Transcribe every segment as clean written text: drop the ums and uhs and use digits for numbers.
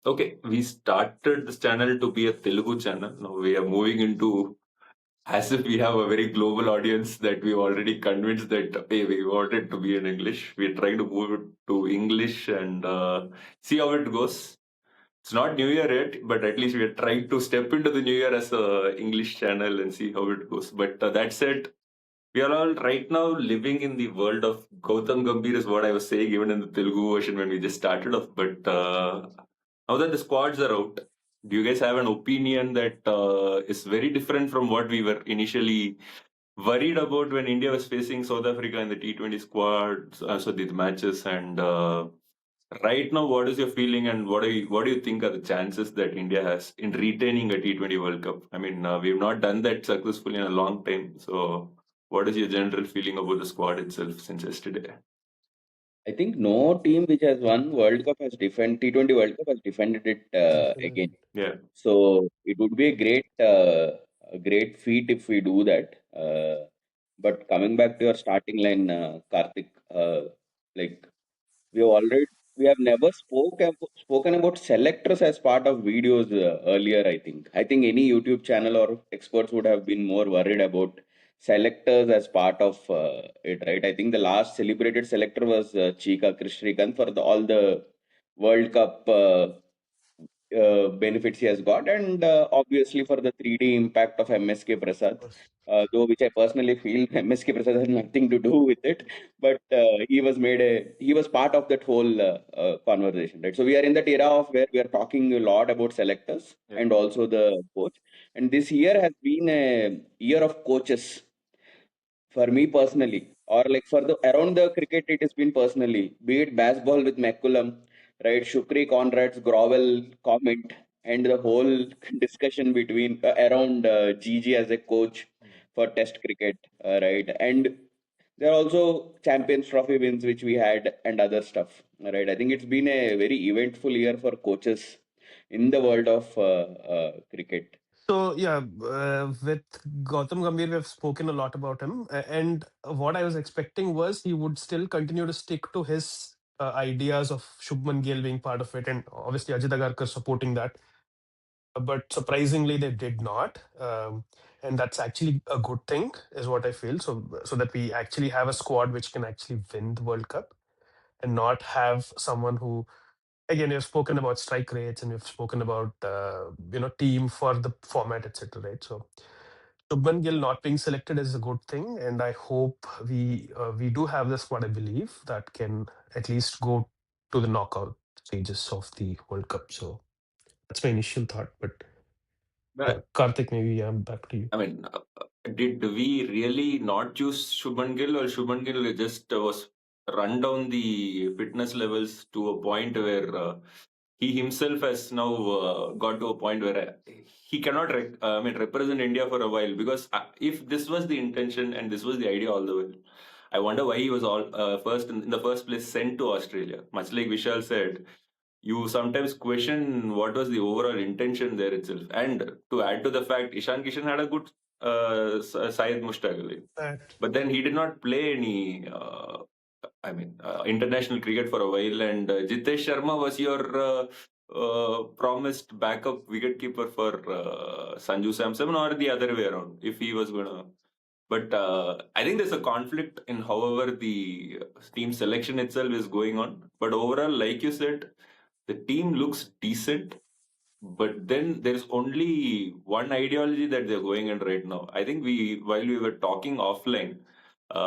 Okay, we started this channel to be a Telugu channel. Now we are moving into as if we have a very global audience that we've already convinced that hey, we want it to be in English. We're trying to move it to English and see how it goes. It's not New Year yet, but at least we are trying to step into the New Year as a English channel and see how it goes. But that said, we are all right now living in the world of Gautam Gambhir is what I was saying even in the Telugu version when we just started off. But now that the squads are out, do you guys have an opinion that is very different from what we were initially worried about when India was facing South Africa in the T20 squads, so the matches? And right now, what is your feeling and what do you think are the chances that India has in retaining a T20 World Cup? I mean, we've not done that successfully in a long time. So, what is your general feeling about the squad itself since yesterday? I think no team which has won World Cup has defended T20 World Cup has defended it again. Yeah. So it would be a great feat if we do that. But coming back to your starting line, Karthik, like we have already we have never spoken about selectors as part of videos earlier. I think any YouTube channel or experts would have been more worried about selectors as part of it, right? I think the last celebrated selector was Chika Krishrikant for all the World Cup benefits he has got, and obviously for the 3D impact of MSK Prasad, though which I personally feel MSK Prasad has nothing to do with it, but he was part of that whole conversation, right? So we are in that era of where we are talking a lot about selectors Yeah. and also the coach, and this year has been a year of coaches for me personally, or like for the around the cricket, it has been personally, be it baseball with McCullum, right? Shukri Conrad's grovel comment and the whole discussion between around Gigi as a coach for Test cricket, right? And there are also Champions Trophy wins which we had and other stuff, right? I think it's been a very eventful year for coaches in the world of cricket. So yeah, with Gautam Gambhir, we have spoken a lot about him, and what I was expecting was he would still continue to stick to his ideas of Shubman Gill being part of it, and obviously Ajit Agarkar supporting that. But surprisingly, they did not, and that's actually a good thing, is what I feel. So that we actually have a squad which can actually win the World Cup, and not have someone who, again, we've spoken about strike rates and we've spoken about team for the format, etc. Right? So Shubman Gill not being selected is a good thing, and I hope we do have the squad, I believe, that can at least go to the knockout stages of the World Cup. So that's my initial thought. But yeah, But Karthik, maybe I'm back to you. I mean, did we really not choose Shubman Gill, or Shubman Gill just was run down the fitness levels to a point where he himself has now got to a point where he cannot represent India for a while, because if this was the intention and this was the idea all the way, I wonder why he was all first in the first place sent to Australia. Much like Vishal said, you sometimes question what was the overall intention there itself. And to add to the fact, Ishan Kishan had a good Syed Mushtaq Ali, Right. but then he did not play any. International cricket for a while, and Jitesh Sharma was your promised backup wicketkeeper for Sanju Samson, or the other way around, if he was gonna. But I think there's a conflict in however the team selection itself is going on. But overall, like you said, the team looks decent, but then there's only one ideology that they're going in right now. I think while we were talking offline,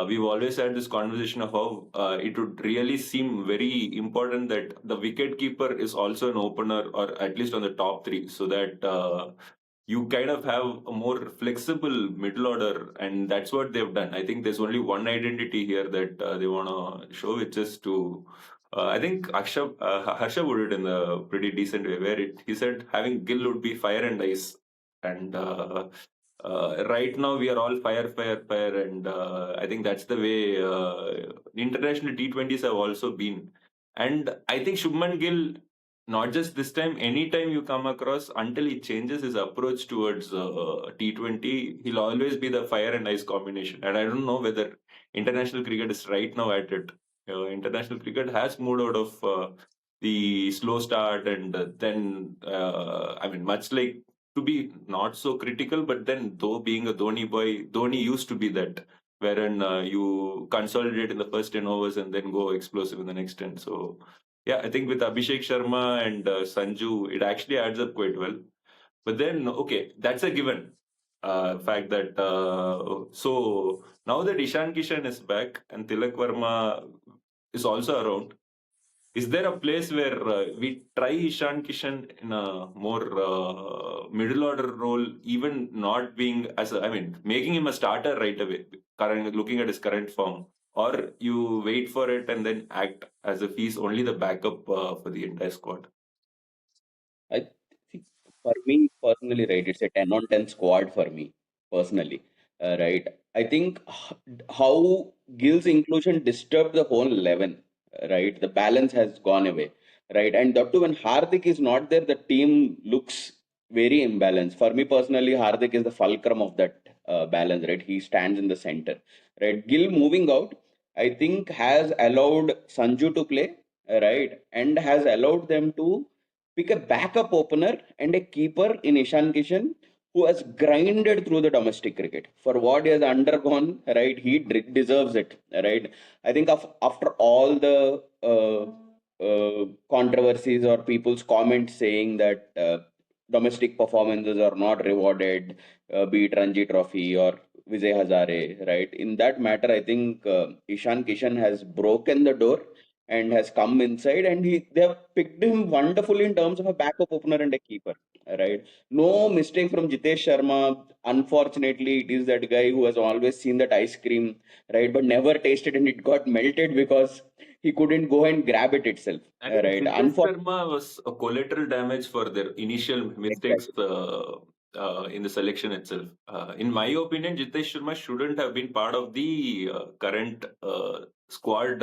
we've always had this conversation of how it would really seem very important that the wicket keeper is also an opener, or at least on the top three, so that you kind of have a more flexible middle order, and that's what they've done. I think there's only one identity here that they want to show, which is to. I think Harsha put it in a pretty decent way, where he said having Gill would be fire and ice, and right now we are all fire, fire, fire, and I think that's the way international T20s have also been. And I think Shubman Gill, not just this time, anytime you come across, until he changes his approach towards T20, he'll always be the fire and ice combination. And I don't know whether international cricket is right now at it. International cricket has moved out of the slow start, and then I mean, much like, to be not so critical, but then though being a Dhoni boy, Dhoni used to be that, wherein you consolidate in the first 10 overs and then go explosive in the next 10. So yeah, I think with Abhishek Sharma and Sanju, it actually adds up quite well. But then, okay, that's a given. Fact that so now that Ishan Kishan is back and Tilak Verma is also around, is there a place where we try Ishan Kishan in a more middle order role, even not being as I mean, making him a starter right away, current looking at his current form, or you wait for it and then act as if he's only the backup for the entire squad? I think for me personally, right, it's a 10 on 10 squad for me personally, right. I think how Gill's inclusion disturbed the whole 11, right. The balance has gone away, right. And that too, when Hardik is not there, the team looks very imbalanced. For me personally, Hardik is the fulcrum of that balance, right. He stands in the center, right. Gill moving out, I think, has allowed Sanju to play, right, and has allowed them to pick a backup opener and a keeper in Ishan Kishan who has grinded through the domestic cricket for what he has undergone. Right, he deserves it. Right, I think after all the controversies or people's comments saying that domestic performances are not rewarded, be it Ranji Trophy or Vijay Hazare. Right, in that matter, I think Ishan Kishan has broken the door and has come inside, and they have picked him wonderfully in terms of a backup opener and a keeper, right. No mistake from Jitesh Sharma. Unfortunately, it is that guy who has always seen that ice cream, right, but never tasted, and it got melted because he couldn't go and grab it itself, I think right. Jitesh Sharma was a collateral damage for their initial mistakes Exactly. in the selection itself. In my opinion, Jitesh Sharma shouldn't have been part of the current squad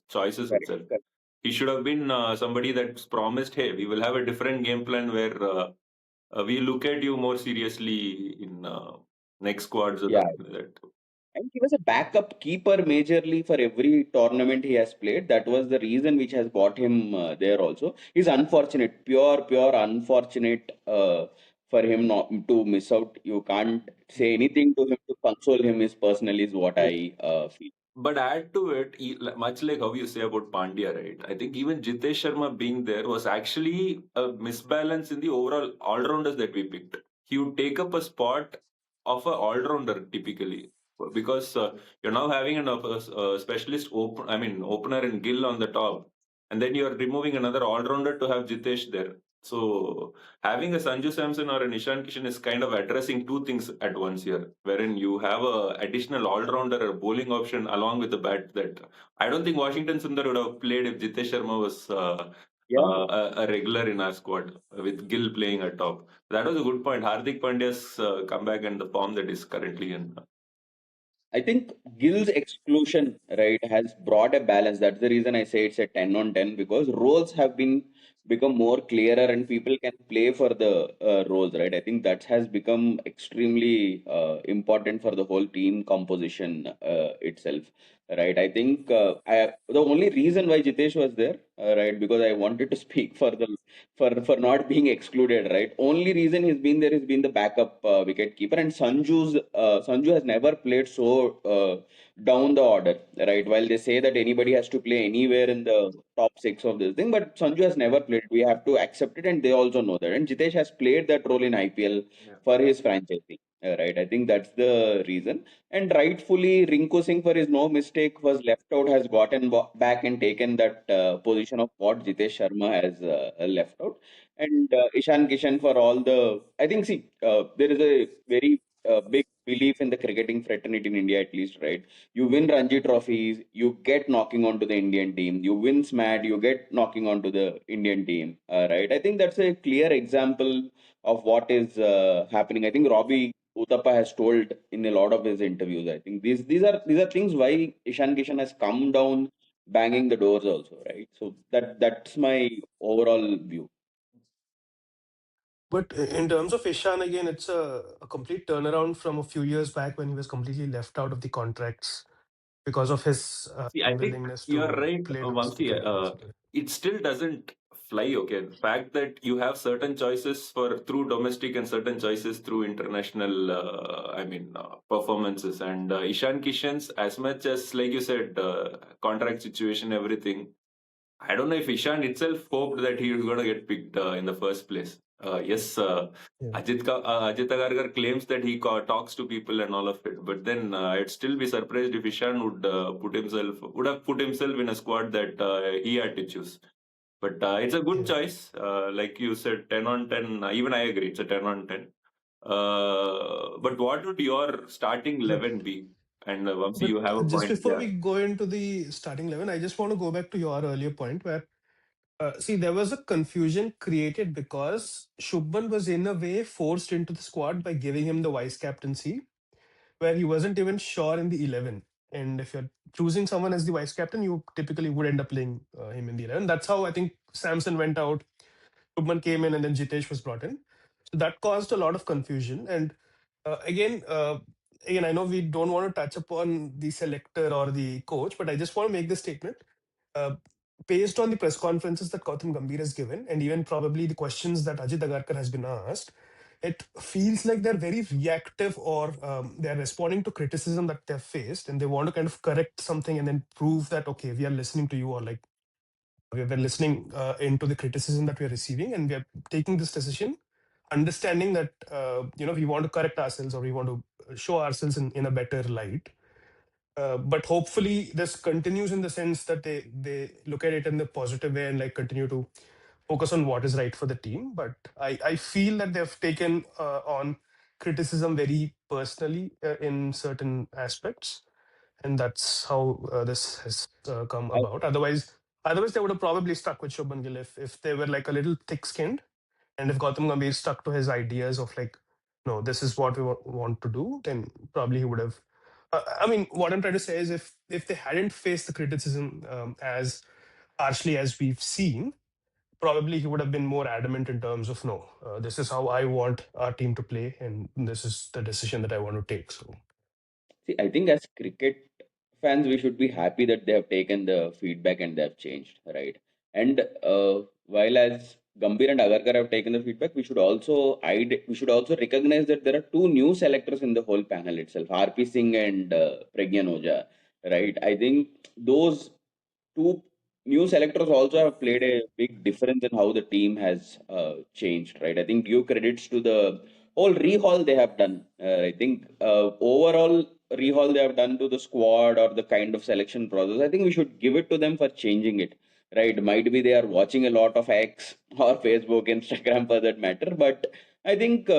choices Correct, itself. correct. He should have been somebody that's promised, hey, we will have a different game plan where we look at you more seriously in next squads or Yeah. something like that. And he was a backup keeper majorly for every tournament he has played. That was the reason which has got him there also. He's unfortunate, pure unfortunate for him not to miss out. You can't say anything to him to console him, is personally is what I feel. But add to it, much like how you say about Pandya, right? I think even Jitesh Sharma being there was actually a misbalance in the overall all-rounders that we picked. He would take up a spot of a all-rounder typically, because you're now having a specialist opener in Gill on the top, and then you're removing another all-rounder to have Jitesh there. So having a Sanju Samson or a Nishan Kishan is kind of addressing two things at once here, wherein you have a additional all-rounder, a bowling option along with the bat that I don't think Washington Sundar would have played if Jitesh Sharma was Yeah. a regular in our squad with Gill playing at top. That was a good point. Hardik Pandya's comeback and the form that is currently in. I think Gill's exclusion, right, has brought a balance. That's the reason I say it's a 10 on 10, because roles have been become more clearer and people can play for the roles, right? I think that has become extremely important for the whole team composition itself, right? I think the only reason why Jitesh was there, right, because I wanted to speak for the for not being excluded, right? Only reason he's been there has been the backup wicket keeper, and Sanju has never played so down the order, right? While they say that anybody has to play anywhere in the top six of this thing, but Sanju has never played. We have to accept it, and they also know that. And Jitesh has played that role in IPL for his franchise, right? I think that's the reason. And rightfully, Rinku Singh, for his no mistake, was left out, has gotten back and taken that position of what Jitesh Sharma has left out. And Ishan Kishan for all the. I think, see, there is a very big belief in the cricketing fraternity in India, at least, right? You win Ranji trophies, you get knocking onto the Indian team. You win SMAT, you get knocking onto the Indian team, right? I think that's a clear example of what is happening. I think Robbie Uthappa has told in a lot of his interviews. I think these are things why Ishan Kishan has come down banging the doors also, right? So that's my overall view. But in terms of Ishan, again, it's a complete turnaround from a few years back when he was completely left out of the contracts because of his See, I think unwillingness you're to right, play domestic Vamsi. cricket. It still doesn't fly. Okay, the fact that you have certain choices for through domestic and certain choices through international, performances. And Ishan Kishan's, as much as like you said, contract situation, everything. I don't know if Ishan itself hoped that he was going to get picked in the first place. Yes, Yeah. Ajit Agarkar claims that he talks to people and all of it, but then I'd still be surprised if Ishan would have put himself in a squad that he had to choose. But it's a good Yeah. choice. Like you said, 10 on 10. Even I agree, it's a 10 on 10. But what would your starting But 11 be? And Vamsi, but you have a just point. before Yeah. we go into the starting 11, I just want to go back to your earlier point where see, there was a confusion created because Shubman was in a way forced into the squad by giving him the vice captaincy, where he wasn't even sure in the 11. And if you're choosing someone as the vice captain, you typically would end up playing him in the 11. That's how I think Samson went out, Shubman came in, and then Jitesh was brought in. So that caused a lot of confusion. And again, I know we don't want to touch upon the selector or the coach, but I just want to make this statement. Uh, Based on the press conferences that Gautam Gambhir has given, and even probably the questions that Ajit Agarkar has been asked, it feels like they're very reactive, or they're responding to criticism that they've faced, and they want to kind of correct something and then prove that, okay, we are listening to you, or like we're listening into the criticism that we're receiving, and we are taking this decision understanding that we want to correct ourselves, or we want to show ourselves in a better light. But hopefully this continues in the sense that they look at it in the positive way and like continue to focus on what is right for the team. But I feel that they've taken on criticism very personally in certain aspects, and that's how this has come about. Otherwise they would have probably stuck with Shubman Gill if they were like a little thick-skinned, and if Gautam Gambhir stuck to his ideas of like, no, this is what we want to do, then probably he would have. I mean, what I'm trying to say is, if they hadn't faced the criticism as harshly as we've seen, probably he would have been more adamant in terms of, no, this is how I want our team to play, and this is the decision that I want to take. So See, I think as cricket fans, we should be happy that they have taken the feedback and they have changed, right? And while as Gambhir and Agarkar have taken the feedback, we should also recognize that there are two new selectors in the whole panel itself, RP Singh and Pragyan Oja, right? I think those two new selectors also have played a big difference in how the team has changed, right? I think give credits to the whole rehaul they have done. I think overall rehaul they have done to the squad or the kind of selection process. I think we should give it to them for changing it, right? Might be they are watching a lot of X or Facebook, Instagram for that matter, but I think.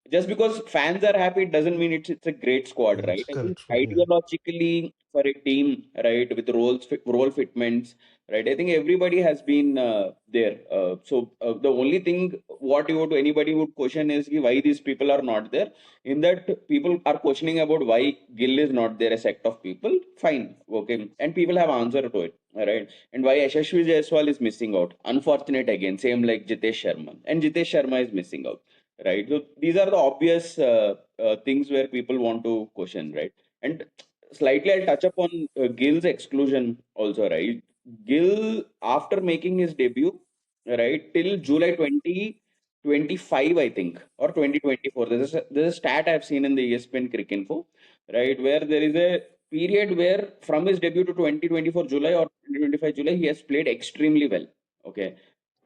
Just because fans are happy, it doesn't mean it's a great squad, yeah, right? it's I think correct. So yeah, ideologically for a team, right, with role fitments, right? I think everybody has been there. The only thing what you would anybody would question is ki why these people are not there. In that, people are questioning about why Gill is not there. A sect of people, fine, okay, and people have answer to it, right? And why Yashasvi Jaiswal is missing out. Unfortunate again, same like Jitesh Sharma, and Jitesh Sharma is missing out, right? So these are the obvious things where people want to question, right? And slightly I'll touch upon Gill's exclusion also, right? Gill, after making his debut, right, till July 2025, I think, or 2024. There's a stat I've seen in the ESPN Cricket Info, right, where there is a period where from his debut to 2024 July or 2025 July, he has played extremely well. Okay.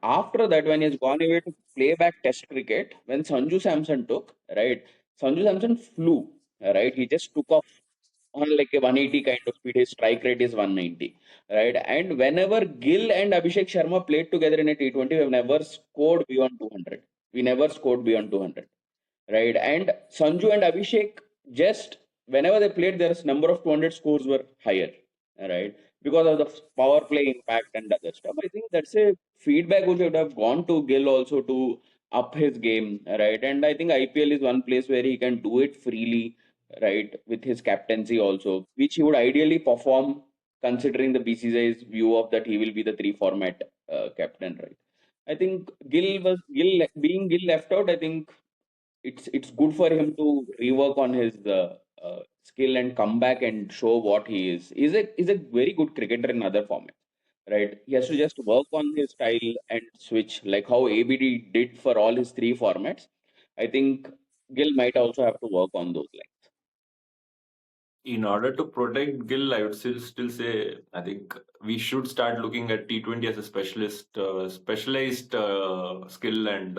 After that, when he's gone away to play back Test cricket, when Sanju Samson took, right, Sanju Samson flew, right, he just took off on like a 180 kind of speed. His strike rate is 190, right? And whenever Gill and Abhishek Sharma played together in a T20, we've never scored beyond 200. We never scored beyond 200, right? And Sanju and Abhishek, just whenever they played, their number of 200 scores were higher, right? Because of the power play impact and other stuff. I think that's a feedback which would have gone to Gill also to up his game, right? And I think IPL is one place where he can do it freely, right, with his captaincy also, which he would ideally perform considering the BCCI's view of that he will be the three format captain, right? I think Gill being Gill left out. I think it's good for him to rework on his skill and come back and show what he is. He's a very good cricketer in other formats. right? He has to just work on his style and switch, like how ABD did for all his three formats. I think Gill might also have to work on those lines. In order to protect Gill, I would still say I think we should start looking at T20 as a specialized skill and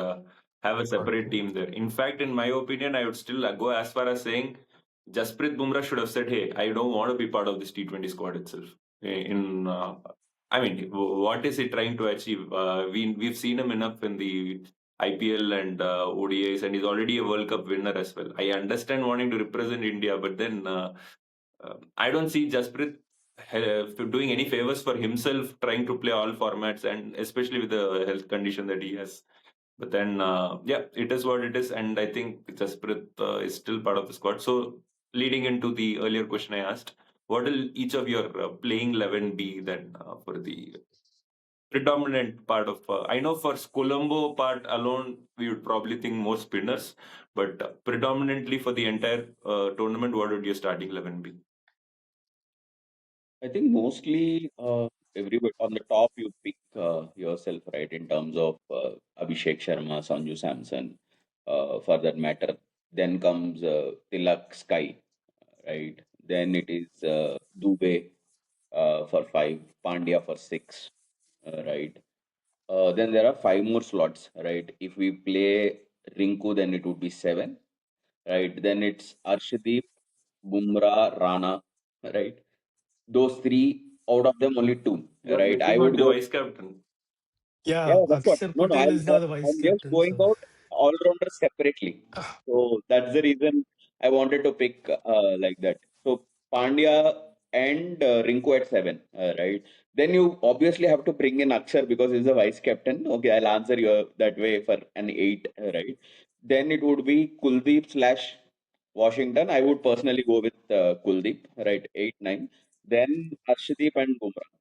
have a separate Okay. team there. In fact, in my opinion, I would still go as far as saying Jasprit Bumrah should have said, "Hey, I don't want to be part of this T20 squad itself." In I mean, what is he trying to achieve? We've seen him enough in the IPL and ODIs, and he's already a World Cup winner as well. I understand wanting to represent India, but then I don't see Jasprit doing any favors for himself trying to play all formats, and especially with the health condition that he has. But then, yeah, it is what it is, and I think Jasprit is still part of the squad. So, leading into the earlier question I asked, what will each of your playing 11 be then for the predominant part of? I know for Colombo part alone, we would probably think more spinners, but predominantly for the entire tournament, what would your starting 11 be? I think mostly everybody on the top you pick yourself, right? In terms of Abhishek Sharma, Sanju Samson, for that matter. Then comes Tilak Sky, right? Then it is Dubey for five, Pandya for six, right? Then there are five more slots, right? If we play Rinku, then it would be seven, right? Then it's Arshdeep, Bumrah, Rana, right? Those three, out of them only two, You're right? I missing out would the go. vice captain. Yeah, Yeah, that's what. Akshar No, no, Patel is now the I'm vice just captain. going So out all rounders separately. So that's the reason I wanted to pick like that. So Pandya and Rinku at seven, right? Then you obviously have to bring in Akshar because he's the vice captain. Okay, I'll answer you that way for an eight, right? Then it would be Kuldeep slash Washington. I would personally go with Kuldeep, right? Eight, nine. Then Arshdeep and Bumrah,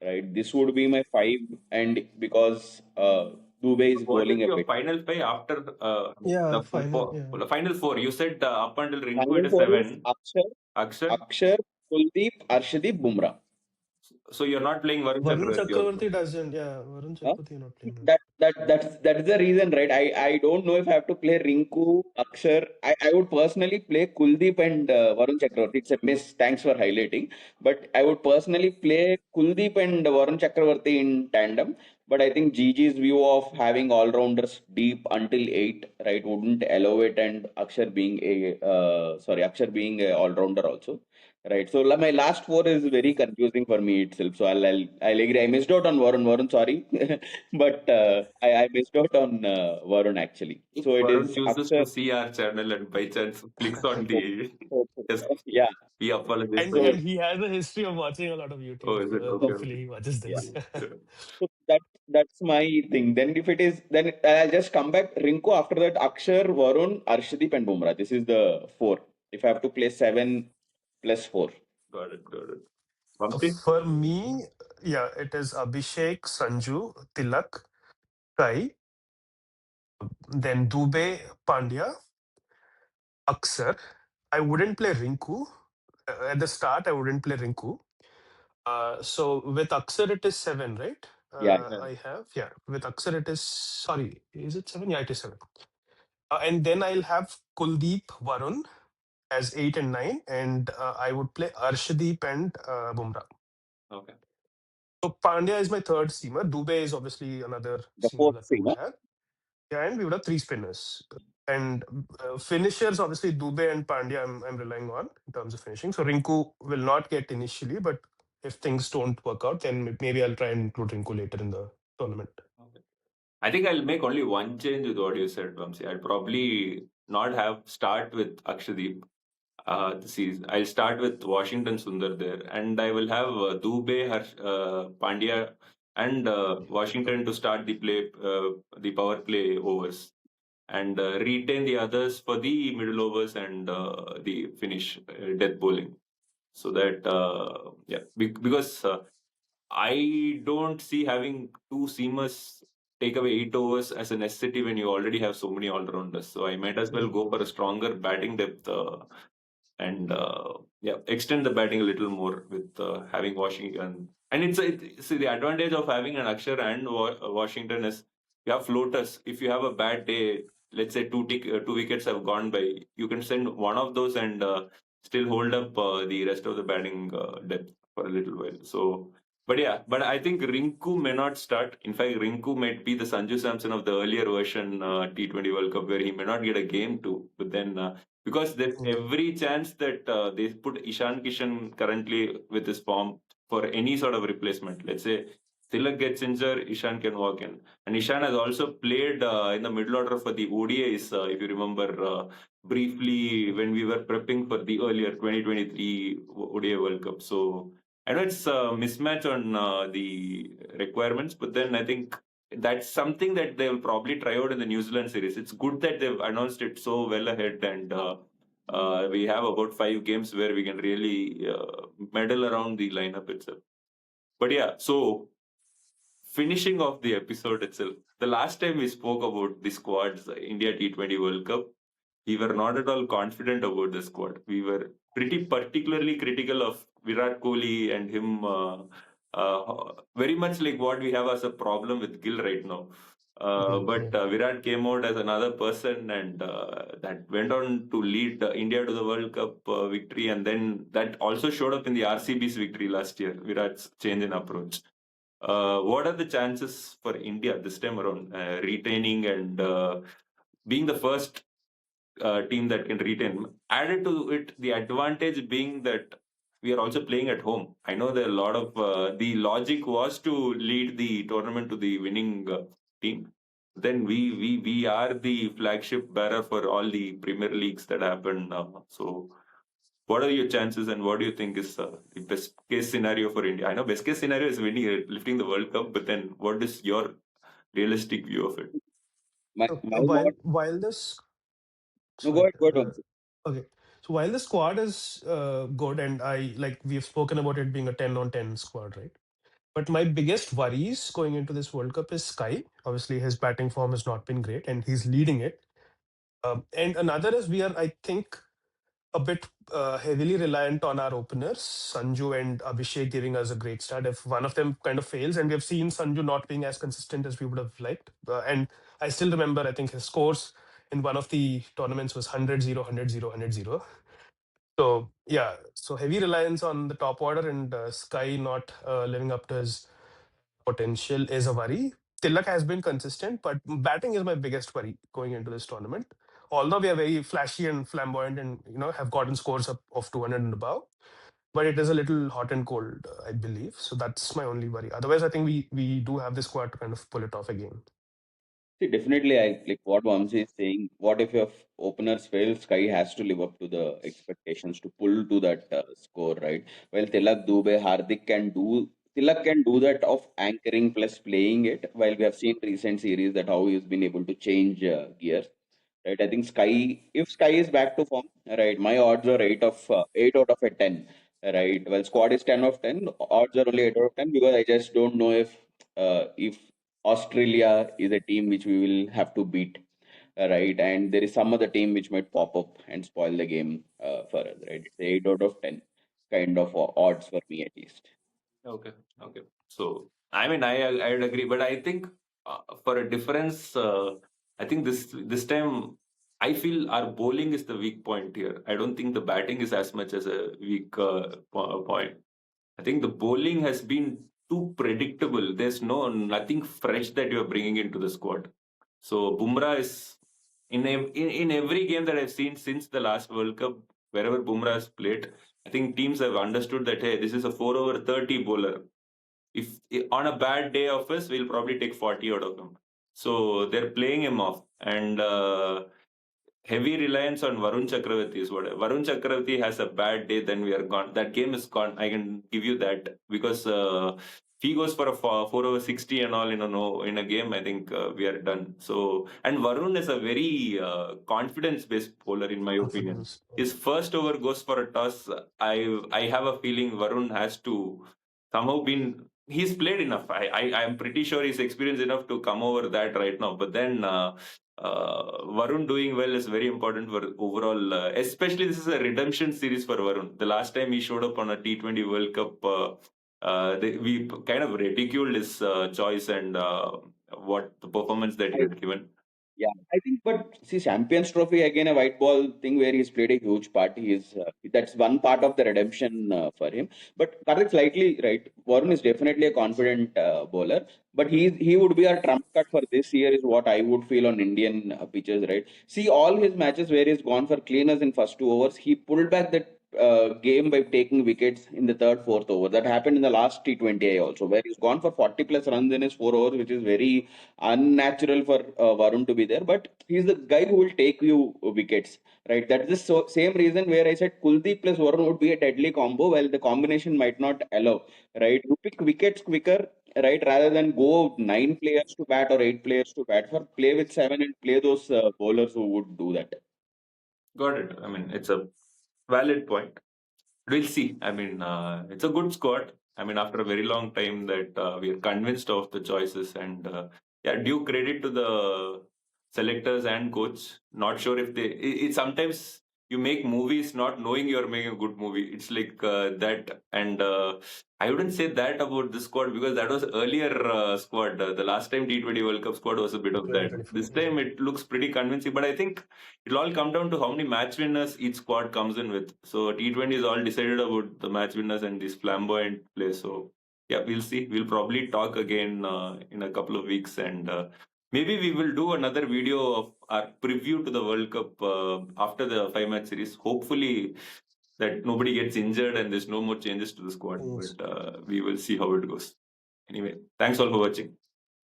right? This would be my five, and because Dubey is What is bowling a your bit. final five after yeah, the final. Yeah. final four? You said up until Rinku it Final is four is seven. Akshar, Akshar. Akshar, Kuldeep, Arshdeep, Bumrah. So you're not playing Varun Varun Chakravarti also. Chakravarti doesn't. Yeah, Varun Huh? Chakravarti not playing that. That's the reason, right? I don't know if I have to play Rinku, Akshar. I would personally play Kuldeep and Varun Chakravarti. It's a miss. Thanks for highlighting. But I would personally play Kuldeep and Varun Chakravarti in tandem. But I think Gigi's view of having all rounders deep until eight, right, wouldn't allow it, and Akshar being a all rounder also. Right. So my last four is very confusing for me itself. So I'll agree. I missed out on Varun. Varun, sorry, but I missed out on Varun actually. If So it Varun is chooses Akshar. to see our channel and by chance clicks on the yes, Yeah. we apologize And for So and you. he has a history of watching a lot of Oh, YouTube. is it So okay? so, hopefully he watches yeah. this. Okay. So that's my thing. Then if it is, then I'll just come back. Rinku after that. Akshar, Varun, Arshdeep, and Bumrah. This is the four. If I have to play seven plus four. Got it. Got it. Vamsi? For me, yeah, it is Abhishek, Sanju, Tilak, Kai, then Dubey, Pandya, Aksar. I wouldn't play Rinku. At the start, I wouldn't play Rinku. So with Aksar, it is seven, right? Yeah. Yeah. I have, yeah. With Aksar, it is, sorry, is it seven? Yeah, it is seven. And then I'll have Kuldeep, Varun as eight and nine, and I would play Arshdeep and Bumrah. Okay. So Pandya is my third seamer. Dubey is obviously another The seamer fourth that we would seamer. have. Yeah, and we would have three spinners. And finishers, obviously, Dubey and Pandya, I'm relying on in terms of finishing. So Rinku will not get initially, but if things don't work out, then maybe I'll try and include Rinku later in the tournament. Okay. I think I'll make only one change with what you said, Vamsi. I'll probably not have start with Akshadeep this season. I'll start with Washington Sundar there, and I will have Dubey, Pandya, and Washington to start the power play overs, and retain the others for the middle overs and the finish death bowling. So that because I don't see having two seamers take away 8 overs as a necessity when you already have so many all rounders. So I might as well Mm. go for a stronger batting depth and extend the batting a little more with having Washington. And see, the advantage of having an Akshar and Washington is you have floaters. If you have a bad day, let's say two wickets have gone by, you can send one of those and still hold up the rest of the batting depth for a little while. So, but I think Rinku may not start. In fact, Rinku might be the Sanju Samson of the earlier version T20 World Cup, where he may not get a game too. But then because there's every chance that they put Ishan Kishan currently with his form for any sort of replacement. Let's say Tilak gets injured, Ishan can walk in. And Ishan has also played in the middle order for the ODIs, if you remember briefly when we were prepping for the earlier 2023 ODI World Cup. So I know it's a mismatch on the requirements, but then I think that's something that they'll probably try out in the New Zealand series. It's good that they've announced it so well ahead, and we have about 5 games where we can really medal around the lineup itself. But yeah, so finishing off the episode itself, the last time we spoke about the squad's India T20 World Cup, we were not at all confident about the squad. We were pretty particularly critical of Virat Kohli and him, very much like what we have as a problem with Gill right now. But Virat came out as another person, and that went on to lead India to the World Cup victory. And then that also showed up in the RCB's victory last year, Virat's change in approach. What are the chances for India this time around retaining and being the first team that can retain? Added to it, the advantage being that we are also playing at home. I know there are a lot of the logic was to lead the tournament to the winning team. Then we are the flagship bearer for all the Premier Leagues that happen. So what are your chances, and what do you think is the best case scenario for India? I know best case scenario is winning, lifting the World Cup, but then what is your realistic view of it? My While this no, go sorry ahead, go ahead, Vamsi. okay, so while the squad is good, and I like we've spoken about it being a 10 on 10 squad, right? But my biggest worries going into this World Cup is Sky. Obviously, his batting form has not been great, and he's leading it. And another is we are, I think, a bit heavily reliant on our openers, Sanju and Abhishek, giving us a great start. If one of them kind of fails, and we have seen Sanju not being as consistent as we would have liked. And I still remember, I think his scores in one of the tournaments was 100-0, 100-0, 100-0. So yeah, so heavy reliance on the top order, and Sky not living up to his potential is a worry. Tilak has been consistent, but batting is my biggest worry going into this tournament. Although we are very flashy and flamboyant, and have gotten scores up of 200 and above, but it is a little hot and cold, I believe. So that's my only worry. Otherwise, I think we do have the squad to kind of pull it off again. See, definitely, I like what Vamsi is saying. What if your openers fail? Sky has to live up to the expectations to pull to that score, right? Well, Tilak can do that of anchoring plus playing it. While we have seen recent series that how he's been able to change gears, right? I think if Sky is back to form, right? My odds are 8 out of 10, right? Well, squad is 10 of 10. Odds are only 8 out of 10 because I just don't know if Australia is a team which we will have to beat, right? And there is some other team which might pop up and spoil the game for us, right? It's 8 out of 10 kind of odds for me at least. Okay, okay. So I mean, I would agree, but I think for a difference, I think this time I feel our bowling is the weak point here. I don't think the batting is as much as a weak point. I think the bowling has been too predictable. There's nothing fresh that you're bringing into the squad. So Bumrah is in every game that I've seen since the last World Cup, wherever Bumrah has played, I think teams have understood that hey, this is a 4 over 30 bowler. If on a bad day of us, we'll probably take 40 out of him. So they're playing him off, and heavy reliance on Varun Chakravarti is what Varun Chakravarti has a bad day, then we are gone. That game is gone. I can give you that because if he goes for a 4 over 60 and all, no, in a game, I think we are done. So, and Varun is a very confidence based bowler, in my opinion. Confidence. His first over goes for a toss. I have a feeling Varun has to somehow been he's played enough. I'm pretty sure he's experienced enough to come over that right now. But then Varun doing well is very important for overall. Especially this is a redemption series for Varun. The last time he showed up on a T20 World Cup, we kind of ridiculed his choice and what the performance that he had given. Yeah, I think, but see, Champions Trophy again, a white ball thing where he's played a huge part. He is that's one part of the redemption for him. But Karthik, slightly right. Varun is definitely a confident bowler, but he would be a trump card for this year, is what I would feel on Indian pitches, right? See, all his matches where he's gone for cleaners in first 2 overs, he pulled back that game by taking wickets in the third, fourth over. That happened in the last T20I also, where he's gone for 40 plus runs in his 4 overs, which is very unnatural for Varun to be there. But he's the guy who will take you wickets, right? That's the same reason where I said Kuldeep plus Varun would be a deadly combo, while the combination might not allow, right? You pick wickets quicker, right? Rather than go 9 players to bat or 8 players to bat, for play with 7 and play those bowlers who would do that. Got it. I mean, it's a valid point. We'll see. I mean, it's a good squad. I mean, after a very long time that we are convinced of the choices, and yeah, due credit to the selectors and coach. Not sure if it sometimes you make movies not knowing you're making a good movie. It's like that, and I wouldn't say that about this squad because that was earlier squad. The last time T20 World Cup squad was a bit of that. 2024, This time it looks pretty convincing, but I think it'll all come down to how many match winners each squad comes in with. So T20 is all decided about the match winners and this flamboyant play. So yeah, we'll see. We'll probably talk again in a couple of weeks, and maybe we will do another video of our preview to the World Cup after the 5 match series. Hopefully that nobody gets injured and there's no more changes to the squad. Yes. But we will see how it goes. Anyway, thanks all for watching.